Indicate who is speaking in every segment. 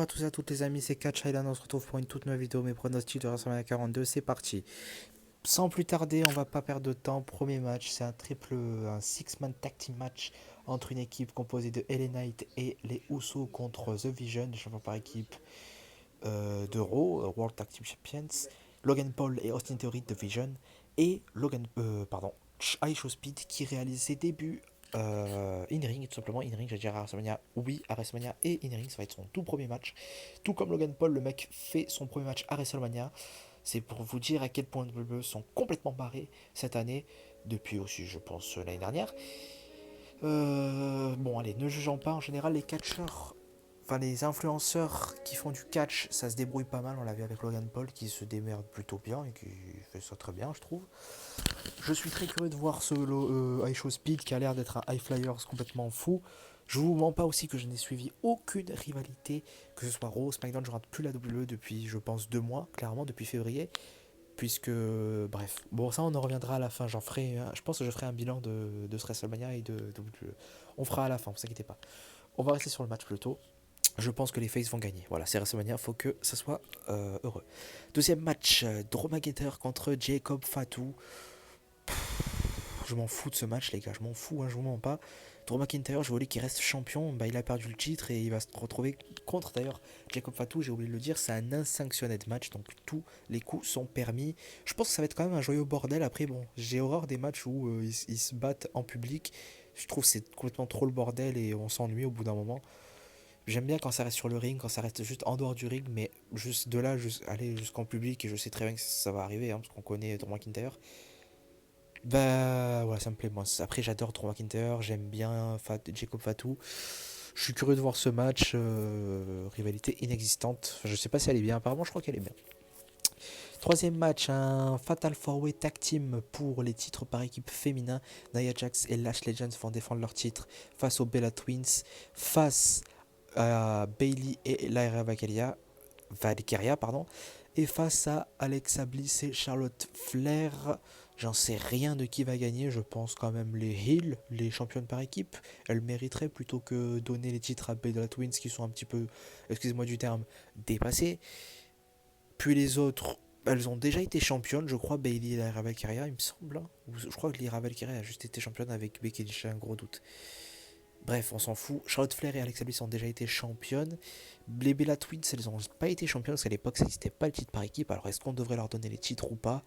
Speaker 1: Bonjour à tous et à toutes les amis, c'est Catch Island, on se retrouve pour une toute nouvelle vidéo, mes pronostics de WrestleMania 42, c'est parti. Sans plus tarder, on va pas perdre de temps, premier match, c'est un six-man tag team match entre une équipe composée de LA Knight et les Usos contre The Vision, les champions par équipe de Raw, World Tag Team Champions, Logan Paul et Austin Theory de Vision, et Show Speed qui réalise ses débuts in-ring, tout simplement in-ring, j'allais dire à WrestleMania, oui, à WrestleMania et in-ring, ça va être son tout premier match. Tout comme Logan Paul, le mec fait son premier match à WrestleMania. C'est pour vous dire à quel point les WWE sont complètement barrés cette année, depuis aussi, je pense, l'année dernière. Bon, allez, ne jugeons pas, en général, les catcheurs, enfin les influenceurs qui font du catch, ça se débrouille pas mal. On l'a vu avec Logan Paul qui se démerde plutôt bien et qui fait ça très bien, je trouve. Je suis très curieux de voir ce High Show Speed qui a l'air d'être un High Flyers complètement fou. Je vous mens pas aussi que je n'ai suivi aucune rivalité, que ce soit Raw, SmackDown, je rate plus la WWE depuis, je pense, 2 mois, clairement, depuis février. Puisque, bref, bon, ça on en reviendra à la fin. Je pense que je ferai un bilan de ce WrestleMania et de WWE. On fera à la fin, ne vous inquiétez pas. On va rester sur le match plutôt. Je pense que les Faces vont gagner. Voilà, c'est WrestleMania, faut que ça soit heureux. Deuxième match, Drew McIntyre contre Jacob Fatu. Je m'en fous de ce match, les gars, je m'en fous, hein, je vous mens pas. Drew McIntyre, je voulais qu'il reste champion, bah, il a perdu le titre et il va se retrouver contre d'ailleurs Jacob Fatu, j'ai oublié de le dire, c'est un unsanctionned match, donc tous les coups sont permis. Je pense que ça va être quand même un joyeux bordel. Après, bon, j'ai horreur des matchs où ils se battent en public. Je trouve que c'est complètement trop le bordel et on s'ennuie au bout d'un moment. J'aime bien quand ça reste sur le ring, quand ça reste juste en dehors du ring, mais juste de là, aller jusqu'en public, et je sais très bien que ça va arriver, hein, parce qu'on connaît Drew McIntyre. Bah ouais, ça me plaît moi. Après, j'adore Drew McIntyre, j'aime bien Jacob Fatou. Je suis curieux de voir ce match. Rivalité inexistante. Enfin, je sais pas si elle est bien, apparemment je crois qu'elle est bien. Troisième match, un Fatal 4-Way Tag Team pour les titres par équipe féminin. Nia Jax et Lash Legends vont défendre leur titre face aux Bella Twins, face à Bailey et Lyra Valkyria, pardon, et face à Alexa Bliss et Charlotte Flair. J'en sais rien de qui va gagner, je pense quand même les Heels, les championnes par équipe. Elles mériteraient plutôt que donner les titres à Bella Twins qui sont un petit peu, excusez-moi du terme, dépassés. Puis les autres, elles ont déjà été championnes, je crois, Bailey et Lyra Valkyria, il me semble, hein. Je crois que Lyra Valkyria a juste été championne avec Becky Lynch, j'ai un gros doute. Bref, on s'en fout. Charlotte Flair et Alexa Bliss ont déjà été championnes. Les Bella Twins, elles n'ont pas été championnes parce qu'à l'époque, ça n'existait pas le titre par équipe. Alors, est-ce qu'on devrait leur donner les titres ou pas?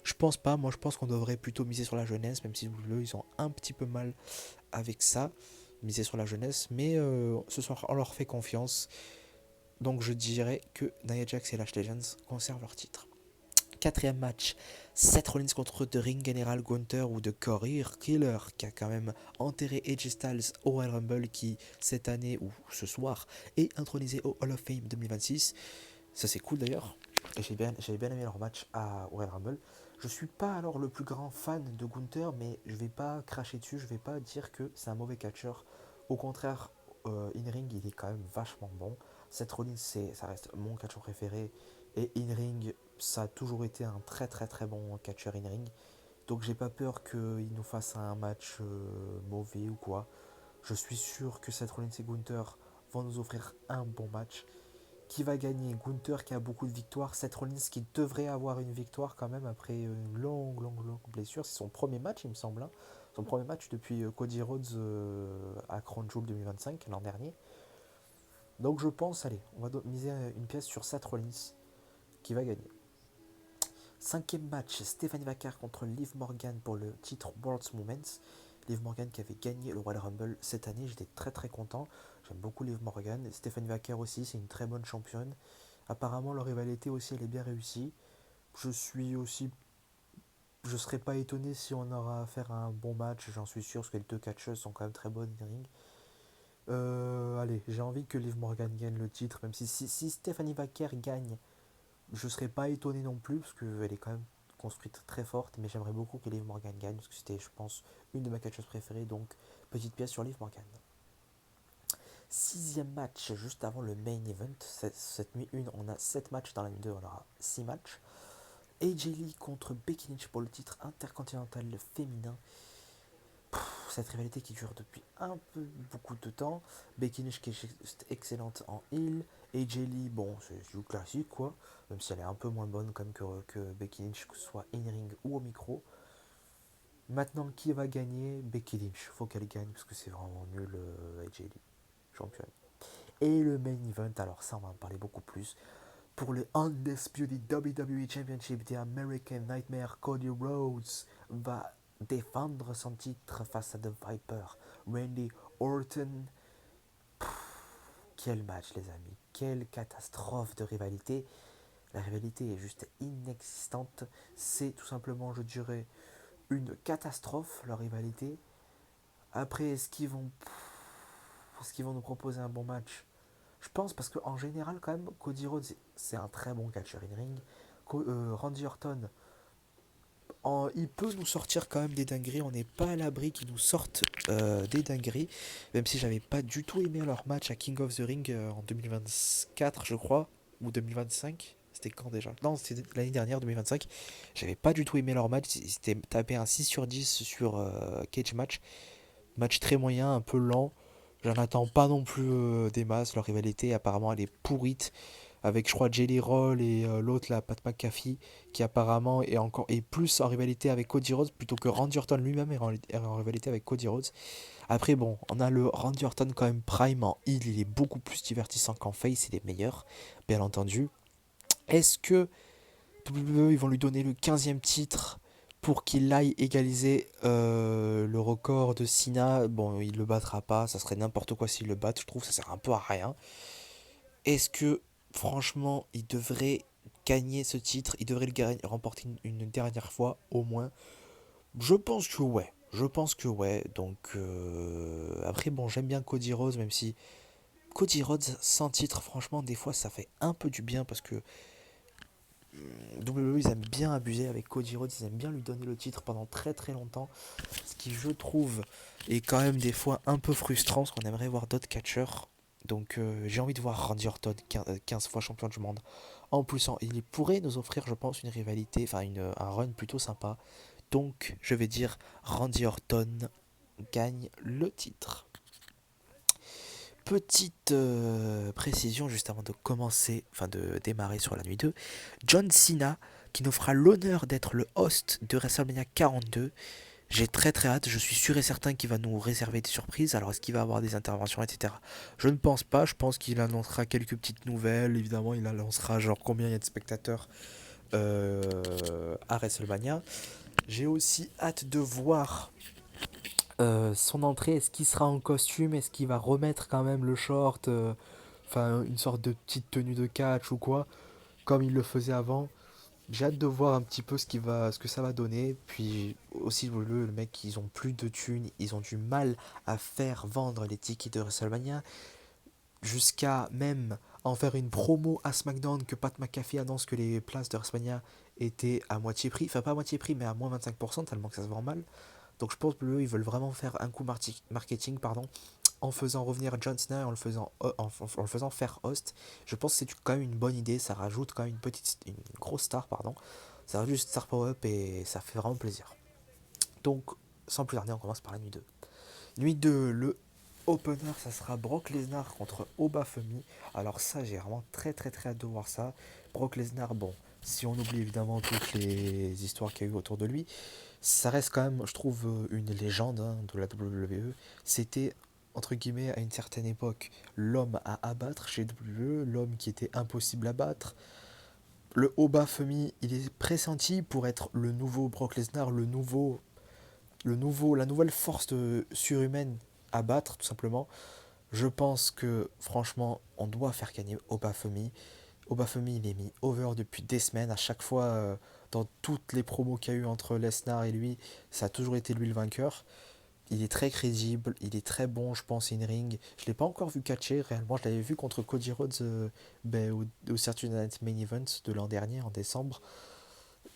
Speaker 1: Je pense pas. Moi, je pense qu'on devrait plutôt miser sur la jeunesse, même si eux, ils ont un petit peu mal avec ça. Miser sur la jeunesse. Mais ce soir, on leur fait confiance. Donc, je dirais que Nia Jax et Lash Legends conservent leur titre. Quatrième match, Seth Rollins contre The Ring General Gunther ou The Career Killer qui a quand même enterré AJ Styles au Royal Rumble qui cette année ou ce soir est intronisé au Hall of Fame 2026. Ça c'est cool d'ailleurs. J'avais bien aimé leur match à Royal Rumble. Je suis pas alors le plus grand fan de Gunther, mais je vais pas cracher dessus, je vais pas dire que c'est un mauvais catcheur. Au contraire, in-ring il est quand même vachement bon. Seth Rollins ça reste mon catcheur préféré et in-ring ça a toujours été un très très très bon catcheur in-ring. Donc j'ai pas peur qu'il nous fasse un match mauvais ou quoi. Je suis sûr que Seth Rollins et Gunther vont nous offrir un bon match. Qui va gagner? Gunther qui a beaucoup de victoires, Seth Rollins qui devrait avoir une victoire quand même après une longue blessure. C'est son premier match il me semble, hein. Son premier match depuis Cody Rhodes à Crown Jewel 2025 l'an dernier. Donc je pense, allez, on va miser une pièce sur Seth Rollins qui va gagner. Cinquième match, Stephanie Vacar contre Liv Morgan pour le titre World's Moments. Liv Morgan qui avait gagné le Royal Rumble cette année, j'étais très très content. J'aime beaucoup Liv Morgan. Stephanie Vacar aussi, c'est une très bonne championne. Apparemment, leur rivalité aussi, elle est bien réussie. Je suis aussi. Je serais pas étonné si on aura à faire un bon match, j'en suis sûr, parce que les deux catcheuses sont quand même très bonnes in ring. Allez, j'ai envie que Liv Morgan gagne le titre, même si Stephanie Vacar gagne, je serais pas étonné non plus, parce qu'elle est quand même construite très forte, mais j'aimerais beaucoup que Liv Morgan gagne, parce que c'était, je pense, une de mes catcheuses préférées, donc petite pièce sur Liv Morgan. Sixième match, juste avant le main event, cette nuit 1, on a 7 matchs, dans la nuit 2, on aura 6 matchs. AJ Lee contre Becky Lynch pour le titre intercontinental féminin. Cette rivalité qui dure depuis un peu beaucoup de temps. Becky Lynch qui est excellente en heel. AJ Lee, bon, c'est du classique quoi. Même si elle est un peu moins bonne quand même que Becky Lynch, que ce soit in-ring ou au micro. Maintenant, qui va gagner? Becky Lynch. Faut qu'elle gagne parce que c'est vraiment nul AJ Lee. Championne. Et le main event, alors ça on va en parler beaucoup plus. Pour le Undisputed WWE Championship, The American Nightmare, Cody Rhodes va défendre son titre face à The Viper, Randy Orton. Quel match les amis, quelle catastrophe de rivalité. La rivalité est juste inexistante. C'est tout simplement, je dirais, une catastrophe, leur rivalité. Après, est-ce qu'ils vont nous proposer un bon match? Je pense parce qu'en général, quand même, Cody Rhodes, c'est un très bon catcheur in-ring. Randy Orton, il peut nous sortir quand même des dingueries. On n'est pas à l'abri qu'ils nous sortent des dingueries. Même si j'avais pas du tout aimé leur match à King of the Ring en 2024, je crois. Ou 2025. C'était quand déjà? Non, c'était l'année dernière, 2025. J'avais pas du tout aimé leur match. Ils s'étaient tapé un 6 sur 10 sur Cage Match. Match très moyen, un peu lent. J'en attends pas non plus des masses. Leur rivalité, apparemment, elle est pourrite. Avec, je crois, Jelly Roll et l'autre, là, Pat McAfee, qui apparemment est plus en rivalité avec Cody Rhodes plutôt que Randy Orton lui-même est en rivalité avec Cody Rhodes. Après, bon, on a le Randy Orton quand même prime en heel. Il est beaucoup plus divertissant qu'en face. Il est meilleur, bien entendu. Est-ce que WWE, ils vont lui donner le 15e titre pour qu'il aille égaliser le record de Cena? Bon, il le battra pas, ça serait n'importe quoi s'il le bat, je trouve, ça sert un peu à rien. Est-ce que, franchement, il devrait gagner ce titre? Il devrait remporter une dernière fois, au moins? Je pense que ouais. Je pense que ouais. Donc, après, bon, j'aime bien Cody Rhodes, même si Cody Rhodes sans titre, franchement, des fois, ça fait un peu du bien parce que WWE, ils aiment bien abuser avec Cody Rhodes, ils aiment bien lui donner le titre pendant très très longtemps. Ce qui, je trouve, est quand même des fois un peu frustrant, parce qu'on aimerait voir d'autres catcheurs. Donc j'ai envie de voir Randy Orton, 15 fois champion du monde. En plus, il pourrait nous offrir, je pense, une rivalité, enfin un run plutôt sympa. Donc je vais dire Randy Orton gagne le titre. Petite précision juste avant de commencer, enfin de démarrer sur la nuit 2. John Cena qui nous fera l'honneur d'être le host de WrestleMania 42. J'ai très très hâte, je suis sûr et certain qu'il va nous réserver des surprises. Alors est-ce qu'il va avoir des interventions, etc. Je ne pense pas, je pense qu'il annoncera quelques petites nouvelles. Évidemment, il annoncera genre combien il y a de spectateurs à WrestleMania. J'ai aussi hâte de voir son entrée. Est-ce qu'il sera en costume? Est-ce qu'il va remettre quand même le short? Enfin, une sorte de petite tenue de catch ou quoi, comme il le faisait avant. J'ai hâte de voir un petit peu ce que ça va donner. Puis aussi le mec, ils ont plus de thunes, ils ont du mal à faire vendre les tickets de WrestleMania, jusqu'à même en faire une promo à SmackDown que Pat McAfee annonce que les places de WrestleMania étaient à moitié prix, enfin pas à moitié prix mais à moins 25% tellement que ça se vend mal. Donc je pense que eux ils veulent vraiment faire un coup marketing pardon, en faisant revenir John Cena et en le faisant faire host. Je pense que c'est quand même une bonne idée, ça rajoute quand même une grosse star, pardon. Ça rajoute une star power-up et ça fait vraiment plaisir. Donc, sans plus tarder, on commence par la nuit 2. Nuit 2, le opener, ça sera Brock Lesnar contre Obafemi. Alors ça, j'ai vraiment très très très hâte de voir ça. Brock Lesnar, bon, si on oublie évidemment toutes les histoires qu'il y a eu autour de lui, ça reste quand même, je trouve, une légende hein, de la WWE. C'était, entre guillemets, à une certaine époque, l'homme à abattre chez WWE, l'homme qui était impossible à battre. Le Obafemi, il est pressenti pour être le nouveau Brock Lesnar, la nouvelle force surhumaine à battre, tout simplement. Je pense que, franchement, on doit faire gagner Obafemi. Obafemi, il est mis over depuis des semaines. À chaque fois, dans toutes les promos qu'il y a eu entre Lesnar et lui, ça a toujours été lui le vainqueur. Il est très crédible, il est très bon, je pense, in-ring. Je ne l'ai pas encore vu catcher réellement. Je l'avais vu contre Cody Rhodes au Saturday Night Main Event de l'an dernier, en décembre.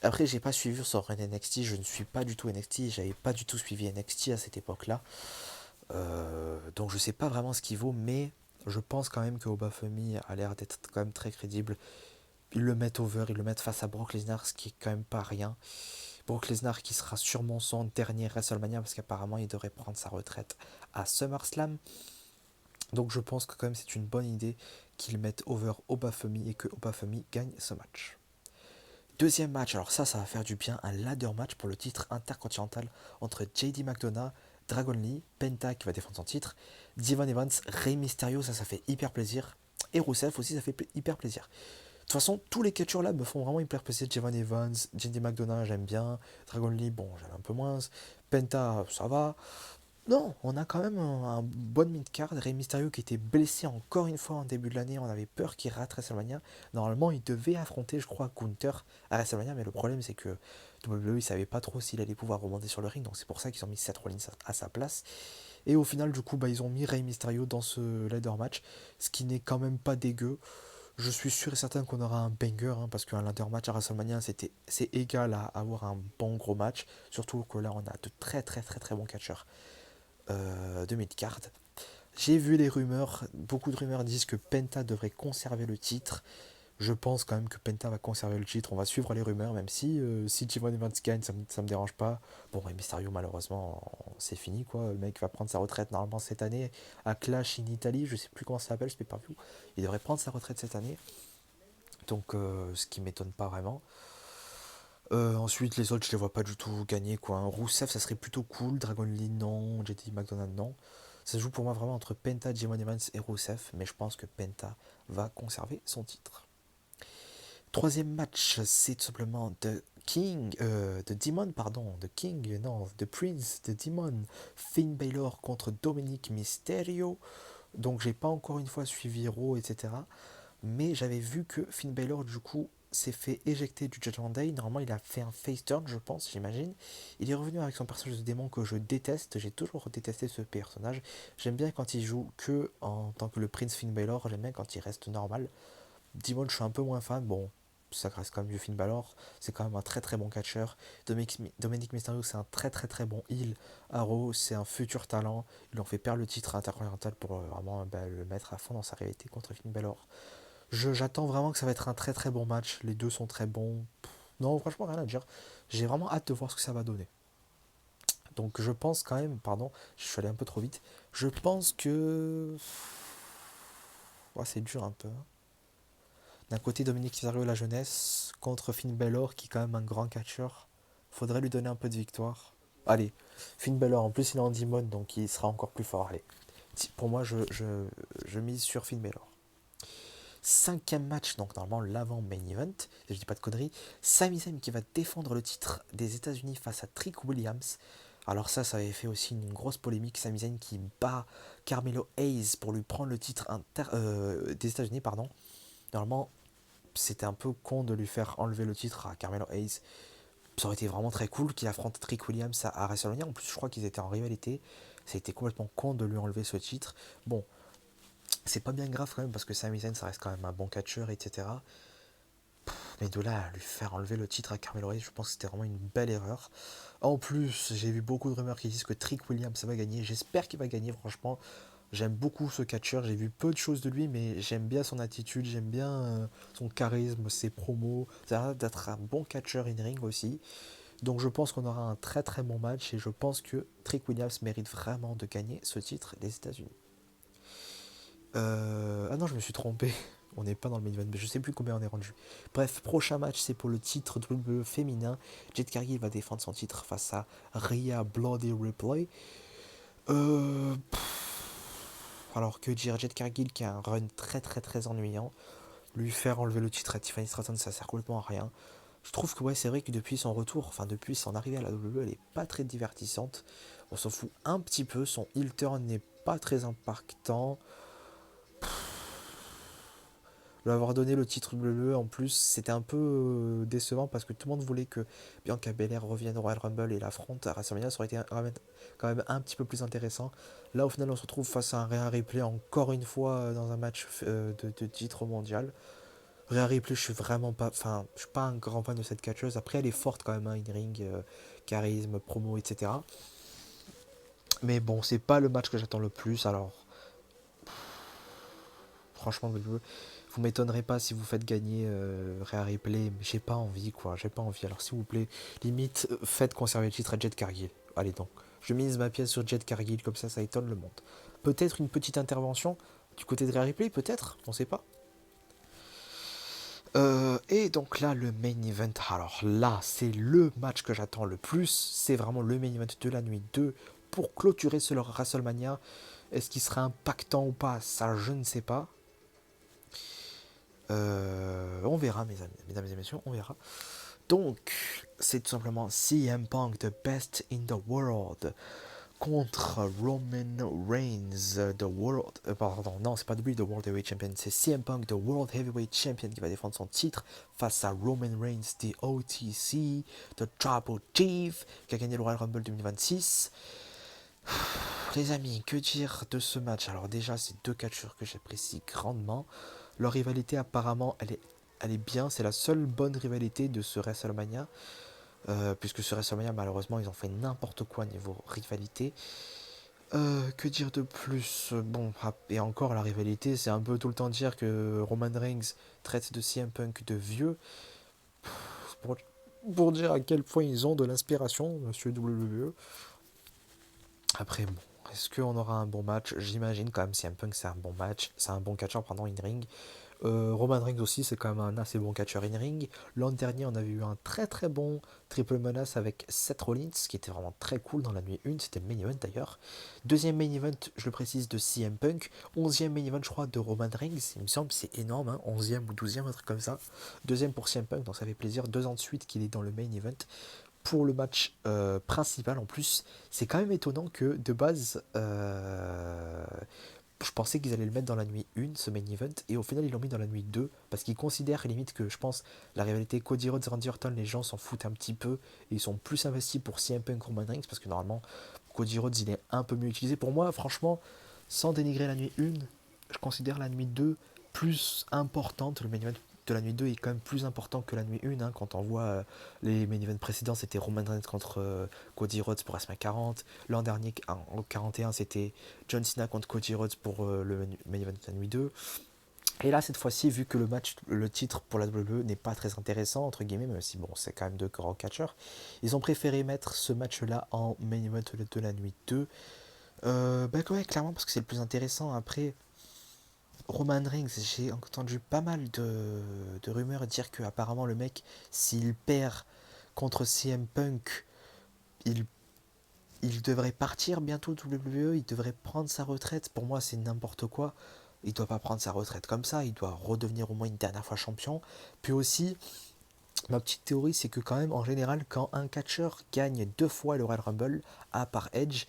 Speaker 1: Après, j'ai pas suivi son run NXT. Je ne suis pas du tout NXT. J'avais pas du tout suivi NXT à cette époque-là. Donc je sais pas vraiment ce qu'il vaut, mais je pense quand même que Obafemi a l'air d'être quand même très crédible. Ils le mettent over, ils le mettent face à Brock Lesnar, ce qui est quand même pas rien. Brock Lesnar qui sera sûrement son dernier WrestleMania parce qu'apparemment il devrait prendre sa retraite à SummerSlam. Donc je pense que quand même c'est une bonne idée qu'ils mettent over Obafemi et que Obafemi gagne ce match. Deuxième match, alors ça va faire du bien, un ladder match pour le titre intercontinental entre JD McDonough, Dragon Lee, Penta qui va défendre son titre, Devon Evans, Rey Mysterio, ça fait hyper plaisir, et Rusev aussi ça fait hyper plaisir. De toute façon, tous les catcheurs là me font vraiment hyper plaisir. Devon Evans, JD McDonough j'aime bien, Dragon Lee bon j'aime un peu moins, Penta ça va. Non, on a quand même un bon mid-card. Rey Mysterio qui était blessé encore une fois en début de l'année. On avait peur qu'il rate WrestleMania. Normalement, il devait affronter, je crois, Gunther à WrestleMania. Mais le problème, c'est que WWE, il savait pas trop s'il allait pouvoir remonter sur le ring. Donc c'est pour ça qu'ils ont mis Seth Rollins à sa place. Et au final, du coup, ils ont mis Rey Mysterio dans ce ladder match. Ce qui n'est quand même pas dégueu. Je suis sûr et certain qu'on aura un banger. Parce qu'un ladder match à WrestleMania, c'est égal à avoir un bon gros match. Surtout que là, on a de très très très très bons catcheurs de midcard. J'ai vu les rumeurs, beaucoup de rumeurs disent que Penta devrait conserver le titre. Je pense quand même que Penta va conserver le titre. On va suivre les rumeurs, même si Devon Evans gagne, ça me dérange pas. Bon, Rey Mysterio, malheureusement, c'est fini quoi. Le mec va prendre sa retraite normalement cette année à Clash in Italy. Je sais plus comment ça s'appelle, ce pay-per-view. Il devrait prendre sa retraite cette année. Donc, ce qui m'étonne pas vraiment. Ensuite, les autres, je les vois pas du tout gagner quoi. Rousseff, ça serait plutôt cool. Dragon Lee, non. JT McDonald, non. Ça se joue pour moi vraiment entre Penta, Jimon Evans et Rousseff, mais je pense que Penta va conserver son titre. Troisième match, c'est tout simplement The Demon, pardon, The King, non, The Prince, The Demon, Finn Balor contre Dominic Mysterio. Donc j'ai pas encore une fois suivi Raw, etc. Mais j'avais vu que Finn Balor, du coup, s'est fait éjecter du Judgment Day. Normalement, il a fait un face turn, je pense, j'imagine. Il est revenu avec son personnage de démon que je déteste. J'ai toujours détesté ce personnage. J'aime bien quand il joue que en tant que le Prince Finn Balor. J'aime bien quand il reste normal. Demon, je suis un peu moins fan. Bon, ça reste quand même du Finn Balor. C'est quand même un très très bon catcheur. Dominic Mysterio, c'est un très très très bon heel. Arrow, c'est un futur talent. Ils lui ont fait perdre le titre intercontinental pour vraiment le mettre à fond dans sa réalité contre Finn Balor. J'attends vraiment que ça va être un très très bon match. Les deux sont très bons. Non, franchement, rien à dire. J'ai vraiment hâte de voir ce que ça va donner. Donc je pense quand même, pardon, je suis allé un peu trop vite. Je pense que... Ouais, c'est dur un peu. D'un côté, Dominique Mysterio, la jeunesse, contre Finn Balor, qui est quand même un grand catcheur. Faudrait lui donner un peu de victoire. Allez, Finn Balor, en plus il est en Demon, donc il sera encore plus fort. Allez, pour moi, je mise sur Finn Balor. Cinquième match, donc normalement l'avant main event, si je dis pas de conneries, Sami Zayn qui va défendre le titre des États-Unis face à Trick Williams. Alors ça avait fait aussi une grosse polémique. Sami Zayn qui bat Carmelo Hayes pour lui prendre le titre des États-Unis, pardon. Normalement, c'était un peu con de lui faire enlever le titre à Carmelo Hayes. Ça aurait été vraiment très cool qu'il affronte Trick Williams à WrestleMania. En plus, je crois qu'ils étaient en rivalité. Ça a été complètement con de lui enlever ce titre. Bon, c'est pas bien grave quand même parce que Sami Zayn ça reste quand même un bon catcheur, etc. Mais de là à lui faire enlever le titre à Carmelo Hayes, je pense que c'était vraiment une belle erreur. En plus, j'ai vu beaucoup de rumeurs qui disent que Trick Williams va gagner. J'espère qu'il va gagner, franchement. J'aime beaucoup ce catcheur, j'ai vu peu de choses de lui, mais j'aime bien son attitude, j'aime bien son charisme, ses promos. Ça a l'air d'être un bon catcheur in-ring aussi. Donc je pense qu'on aura un très très bon match et je pense que Trick Williams mérite vraiment de gagner ce titre des États-Unis. Ah non, je me suis trompé. On n'est pas dans le main event, mais je sais plus combien on est rendu. Bref, prochain match, c'est pour le titre WWE féminin. Jade Cargill va défendre son titre face à Rhea Bloody Ripley. Alors que dire, Jade Cargill qui a un run très très très ennuyant. Lui faire enlever le titre à Tiffany Stratton, ça sert complètement à rien. Je trouve que ouais, c'est vrai que depuis son retour, enfin depuis son arrivée à la WWE, elle est pas très divertissante. On s'en fout un petit peu, son heel turn n'est pas très impactant. Lui avoir donné le titre WWE en plus, c'était un peu décevant parce que tout le monde voulait que Bianca Belair revienne au Royal Rumble et l'affronte à WrestleMania. Ça aurait été quand même un petit peu plus intéressant. Là, au final, on se retrouve face à un Rhea Ripley encore une fois dans un match de titre mondial. Rhea Ripley, je suis vraiment pas, enfin, je suis pas un grand fan de cette catcheuse. Après, elle est forte quand même, hein, in-ring, charisme, promo, etc. Mais bon, c'est pas le match que j'attends le plus. Alors, franchement, Vous m'étonnerez pas si vous faites gagner Rhea Ripley, mais j'ai pas envie quoi, j'ai pas envie. Alors s'il vous plaît, limite, faites conserver le titre à Jade Cargill. Allez donc, je mise ma pièce sur Jade Cargill, comme ça étonne le monde. Peut-être une petite intervention du côté de Rhea Ripley, peut-être, on sait pas. Et donc là, le main event, alors là, c'est le match que j'attends le plus. C'est vraiment le main event de la nuit 2 pour clôturer ce WrestleMania. Est-ce qu'il sera impactant ou pas? Ça, je ne sais pas. On verra, mesdames et messieurs, on verra. Donc, c'est tout simplement CM Punk, the best in the world, contre Roman Reigns, the world. Pardon, non, c'est pas WWE, the World Heavyweight Champion, c'est CM Punk, the World Heavyweight Champion, qui va défendre son titre face à Roman Reigns, the OTC, the Tribal Chief, qui a gagné le Royal Rumble 2026. Les amis, que dire de ce match? Alors déjà, c'est deux catcheurs que j'apprécie grandement. Leur rivalité, apparemment, elle est bien. C'est la seule bonne rivalité de ce WrestleMania. Puisque ce WrestleMania, malheureusement, ils ont fait n'importe quoi niveau rivalité. Que dire de plus? Bon, et encore, la rivalité, c'est un peu tout le temps dire que Roman Reigns traite de CM Punk de vieux. Pour, pour dire à quel point ils ont de l'inspiration, monsieur WWE. Après, bon, est-ce qu'on aura un bon match? J'imagine quand même CM Punk, c'est un bon match. C'est un bon catcheur, pardon, in-ring. Roman Reigns aussi, c'est quand même un assez bon catcheur in-ring. L'an dernier, on avait eu un très très bon triple menace avec Seth Rollins, qui était vraiment très cool dans la nuit 1. C'était le main event d'ailleurs. Deuxième main event, je le précise, de CM Punk. 11e main event, je crois, de Roman Reigns. Il me semble, c'est énorme, hein, 11e ou 12e, un truc comme ça. Deuxième pour CM Punk, donc ça fait plaisir. 2 ans de suite qu'il est dans le main event. Pour le match principal en plus, c'est quand même étonnant que de base, je pensais qu'ils allaient le mettre dans la nuit 1, ce main event, et au final ils l'ont mis dans la nuit 2, parce qu'ils considèrent limite que je pense la rivalité Cody Rhodes Randy Orton, les gens s'en foutent un petit peu, et ils sont plus investis pour CM Punk Roman Reigns, parce que normalement Cody Rhodes il est un peu mieux utilisé. Pour moi, franchement, sans dénigrer la nuit 1, je considère la nuit 2 plus importante. Le main event de la nuit 2 est quand même plus important que la nuit 1, hein. Quand on voit les main events précédents, c'était Roman Reigns contre Cody Rhodes pour WrestleMania 40. L'an dernier, en 41, c'était John Cena contre Cody Rhodes pour le main event de la nuit 2. Et là, cette fois-ci, vu que le titre pour la WWE n'est pas très intéressant, entre guillemets, même si bon, c'est quand même deux grands catcheurs, ils ont préféré mettre ce match-là en main event de la nuit 2. Ouais, clairement, parce que c'est le plus intéressant. Après, Roman Reigns, j'ai entendu pas mal de rumeurs dire que apparemment le mec, s'il perd contre CM Punk, il, il devrait partir bientôt de WWE, il devrait prendre sa retraite. Pour moi, c'est n'importe quoi. Il doit pas prendre sa retraite comme ça, il doit redevenir au moins une dernière fois champion. Puis aussi, ma petite théorie, c'est que quand même, en général, quand un catcheur gagne 2 fois le Royal Rumble, à part Edge,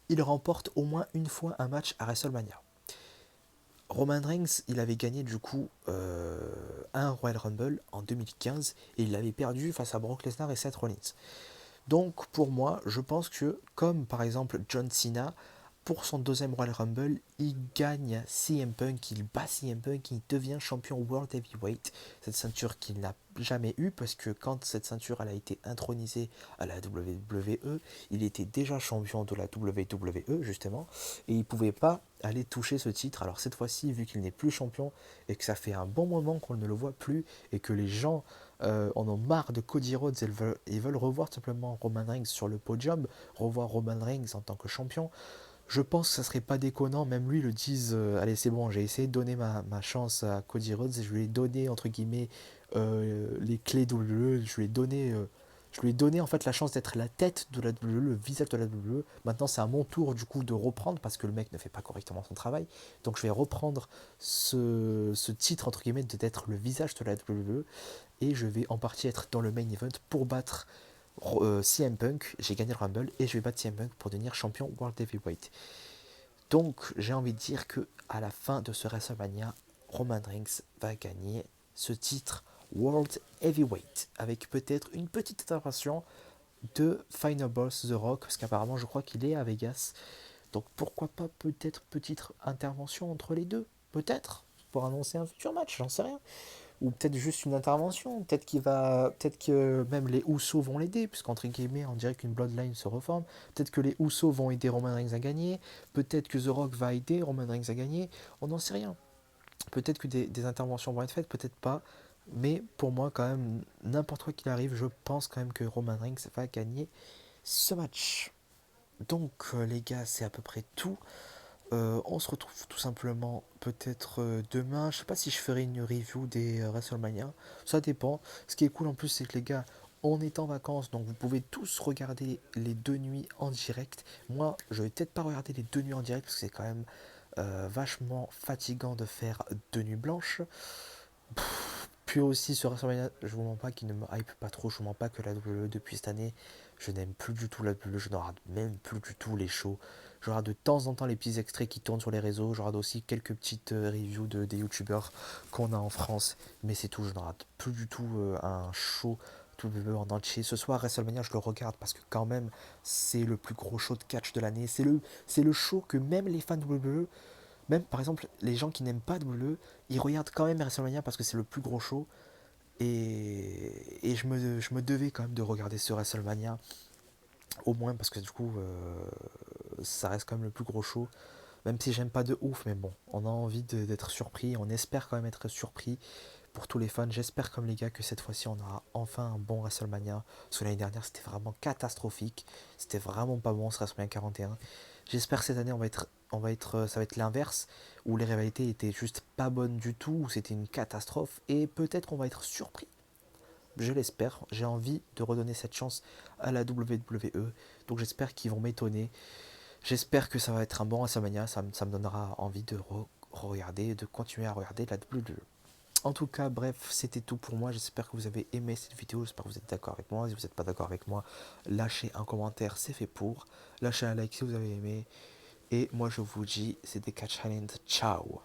Speaker 1: il remporte au moins une fois un match à WrestleMania. Roman Reigns, il avait gagné du coup un Royal Rumble en 2015 et il l'avait perdu face à Brock Lesnar et Seth Rollins. Donc pour moi, je pense que comme par exemple John Cena, pour son deuxième Royal Rumble, il gagne CM Punk, il bat CM Punk, il devient champion World Heavyweight, cette ceinture qu'il n'a jamais eue parce que quand cette ceinture elle a été intronisée à la WWE, il était déjà champion de la WWE justement et il ne pouvait pas aller toucher ce titre. Alors cette fois-ci, vu qu'il n'est plus champion et que ça fait un bon moment qu'on ne le voit plus et que les gens en ont marre de Cody Rhodes et veulent revoir simplement Roman Reigns sur le podium, revoir Roman Reigns en tant que champion, je pense que ça serait pas déconnant, même lui le dise, allez c'est bon, j'ai essayé de donner ma chance à Cody Rhodes, et je lui ai donné entre guillemets les clés de WWE, je lui ai donné en fait la chance d'être la tête de la WWE, le visage de la WWE. Maintenant c'est à mon tour du coup de reprendre parce que le mec ne fait pas correctement son travail, donc je vais reprendre ce titre entre guillemets d'être le visage de la WWE et je vais en partie être dans le main event pour battre CM Punk. J'ai gagné le Rumble et je vais battre CM Punk pour devenir champion World Heavyweight. Donc j'ai envie de dire que à la fin de ce WrestleMania, Roman Reigns va gagner ce titre World Heavyweight avec peut-être une petite intervention de Final Boss The Rock parce qu'apparemment je crois qu'il est à Vegas. Donc pourquoi pas peut-être petite intervention entre les deux, peut-être pour annoncer un futur match, j'en sais rien. Ou peut-être juste une intervention, peut-être que même les Usos vont l'aider, puisqu'entre guillemets, on dirait qu'une Bloodline se reforme. Peut-être que les Usos vont aider Roman Reigns à gagner. Peut-être que The Rock va aider Roman Reigns à gagner. On n'en sait rien. Peut-être que des interventions vont être faites, peut-être pas. Mais pour moi, quand même, n'importe quoi qu'il arrive, je pense quand même que Roman Reigns va gagner ce match. Donc, les gars, c'est à peu près tout. On se retrouve tout simplement peut-être demain. Je sais pas si je ferai une review des WrestleMania. Ça dépend. Ce qui est cool en plus, c'est que les gars, on est en vacances, donc vous pouvez tous regarder les 2 nuits en direct. Moi, je vais peut-être pas regarder les 2 nuits en direct parce que c'est quand même vachement fatigant de faire 2 nuits blanches. Puis aussi sur WrestleMania, je vous mens pas qu'il ne me hype pas trop. Je vous mens pas que la WWE depuis cette année, je n'aime plus du tout la WWE. Je ne regarde même plus du tout les shows. Je regarde de temps en temps les petits extraits qui tournent sur les réseaux. Je regarde aussi quelques petites reviews des youtubeurs qu'on a en France. Mais c'est tout. Je ne regarde plus du tout un show WWE en entier. Ce soir, WrestleMania, je le regarde parce que quand même, c'est le plus gros show de catch de l'année. C'est le show que même les fans de WWE, même par exemple les gens qui n'aiment pas WWE, ils regardent quand même WrestleMania parce que c'est le plus gros show. Et je me devais quand même de regarder ce WrestleMania, au moins parce que du coup, ça reste quand même le plus gros show. Même si j'aime pas de ouf, mais bon, on a envie d'être surpris, on espère quand même être surpris pour tous les fans. J'espère comme les gars que cette fois-ci on aura enfin un bon WrestleMania. Parce que l'année dernière c'était vraiment catastrophique, c'était vraiment pas bon ce WrestleMania 41. J'espère que cette année ça va être l'inverse, où les rivalités étaient juste pas bonnes du tout, où c'était une catastrophe, et peut-être qu'on va être surpris. Je l'espère, j'ai envie de redonner cette chance à la WWE, donc j'espère qu'ils vont m'étonner. J'espère que ça va être un bon WrestleMania, ça me donnera envie de regarder, de continuer à regarder la WWE. En tout cas, bref, c'était tout pour moi. J'espère que vous avez aimé cette vidéo. J'espère que vous êtes d'accord avec moi. Si vous n'êtes pas d'accord avec moi, lâchez un commentaire, c'est fait pour. Lâchez un like si vous avez aimé. Et moi, je vous dis, c'était Catch Island. Ciao.